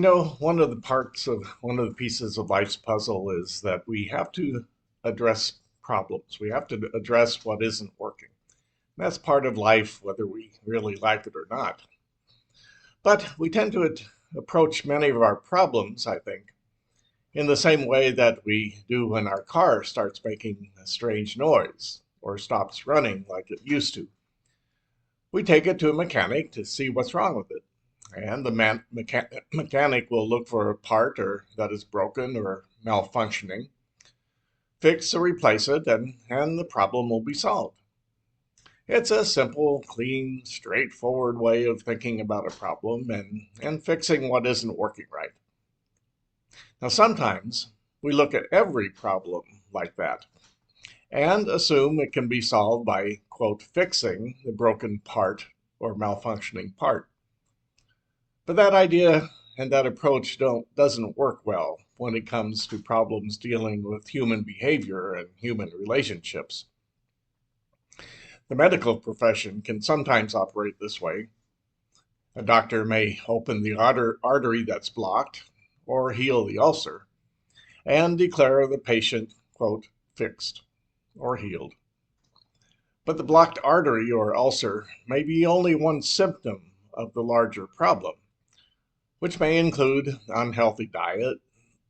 One of the pieces of life's puzzle is that we have to address problems. We have to address what isn't working. That's part of life, whether we really like it or not. But we tend to approach many of our problems, I think, in the same way that we do when our car starts making a strange noise or stops running like it used to. We take it to a mechanic to see what's wrong with it. And the mechanic will look for a part that is broken or malfunctioning, fix or replace it, and the problem will be solved. It's a simple, clean, straightforward way of thinking about a problem and fixing what isn't working right. Now, sometimes we look at every problem like that and assume it can be solved by, quote, fixing the broken part or malfunctioning part. But that idea and that approach doesn't work well when it comes to problems dealing with human behavior and human relationships. The medical profession can sometimes operate this way. A doctor may open the artery that's blocked or heal the ulcer and declare the patient, quote, fixed or healed. But the blocked artery or ulcer may be only one symptom of the larger problem, which may include unhealthy diet,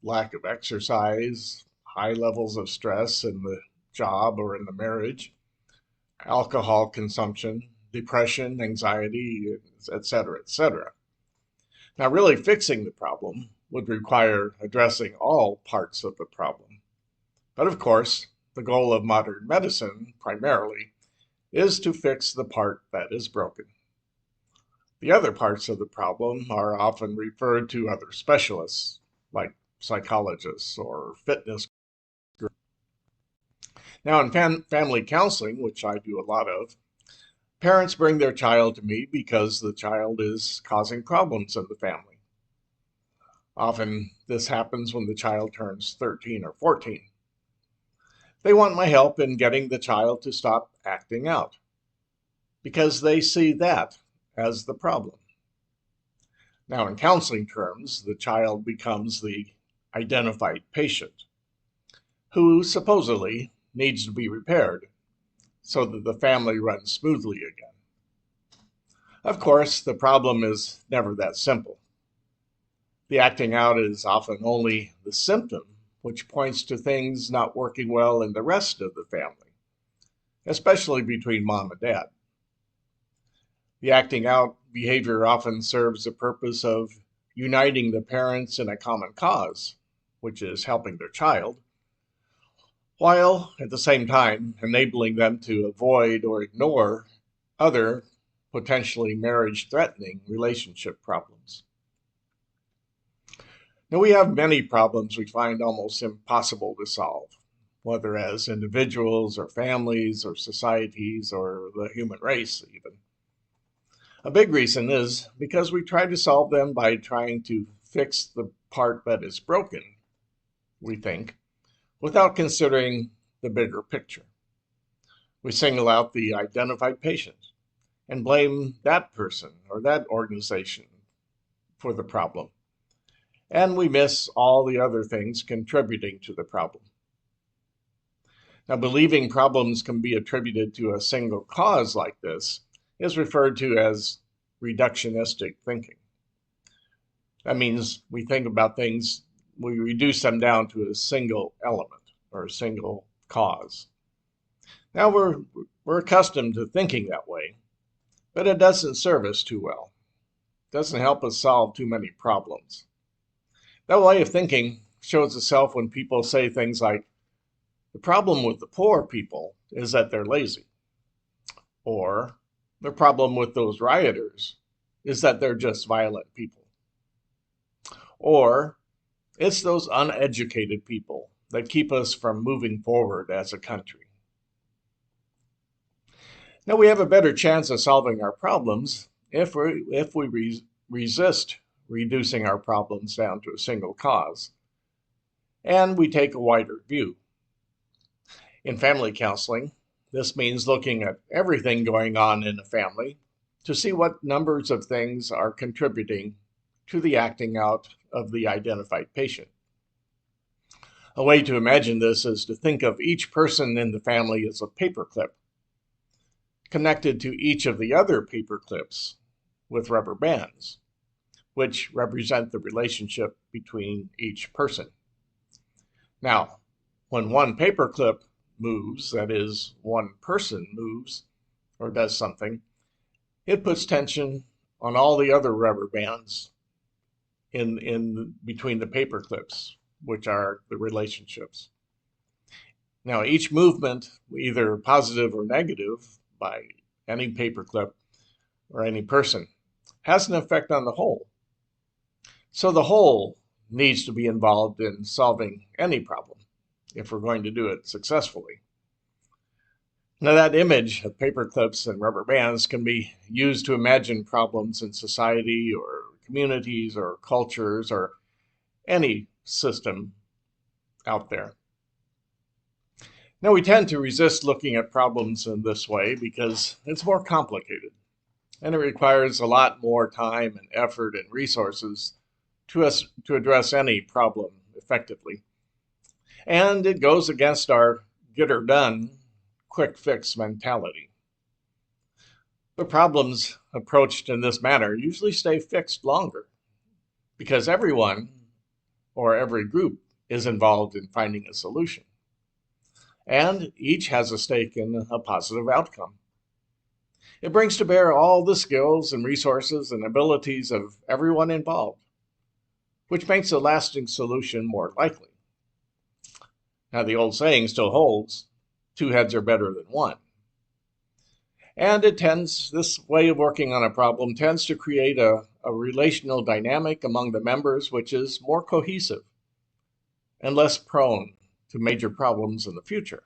lack of exercise, high levels of stress in the job or in the marriage, alcohol consumption, depression, anxiety, etc., etc. Now, really fixing the problem would require addressing all parts of the problem. But of course, the goal of modern medicine, primarily, is to fix the part that is broken. The other parts of the problem are often referred to other specialists, like psychologists or fitness groups. Now, in family counseling, which I do a lot of, parents bring their child to me because the child is causing problems in the family. Often, this happens when the child turns 13 or 14. They want my help in getting the child to stop acting out because they see that as the problem. Now, in counseling terms, the child becomes the identified patient who supposedly needs to be repaired so that the family runs smoothly again. Of course, the problem is never that simple. The acting out is often only the symptom, which points to things not working well in the rest of the family, especially between mom and dad. The acting out behavior often serves the purpose of uniting the parents in a common cause, which is helping their child, while at the same time enabling them to avoid or ignore other potentially marriage-threatening relationship problems. Now, we have many problems we find almost impossible to solve, whether as individuals or families or societies or the human race even. A big reason is because we try to solve them by trying to fix the part that is broken, we think, without considering the bigger picture. We single out the identified patient and blame that person or that organization for the problem. And we miss all the other things contributing to the problem. Now, believing problems can be attributed to a single cause like this is referred to as reductionistic thinking. That means we think about things, we reduce them down to a single element or a single cause. Now we're accustomed to thinking that way, but it doesn't serve us too well. It doesn't help us solve too many problems. That way of thinking shows itself when people say things like, the problem with the poor people is that they're lazy, or the problem with those rioters is that they're just violent people. Or it's those uneducated people that keep us from moving forward as a country. Now, we have a better chance of solving our problems if we resist reducing our problems down to a single cause, and we take a wider view. In family counseling, this means looking at everything going on in a family to see what numbers of things are contributing to the acting out of the identified patient. A way to imagine this is to think of each person in the family as a paperclip, connected to each of the other paperclips with rubber bands, which represent the relationship between each person. Now, when one paperclip moves, that is, one person moves or does something, it puts tension on all the other rubber bands in between the paperclips, which are the relationships. Now, each movement, either positive or negative, by any paperclip or any person, has an effect on the whole. So the whole needs to be involved in solving any problem if we're going to do it successfully. Now, that image of paperclips and rubber bands can be used to imagine problems in society or communities or cultures or any system out there. Now, we tend to resist looking at problems in this way because it's more complicated and it requires a lot more time and effort and resources to address any problem effectively. And it goes against our get her done, quick fix mentality. The problems approached in this manner usually stay fixed longer because everyone or every group is involved in finding a solution. And each has a stake in a positive outcome. It brings to bear all the skills and resources and abilities of everyone involved, which makes a lasting solution more likely. Now, the old saying still holds, 2 heads are better than 1. And this way of working on a problem tends to create a relational dynamic among the members, which is more cohesive and less prone to major problems in the future.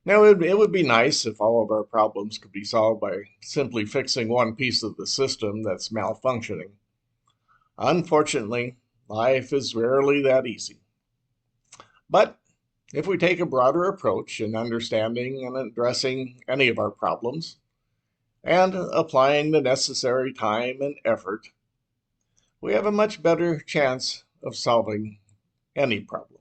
Now, it would be nice if all of our problems could be solved by simply fixing one piece of the system that's malfunctioning. Unfortunately, life is rarely that easy. But if we take a broader approach in understanding and addressing any of our problems and applying the necessary time and effort, we have a much better chance of solving any problem.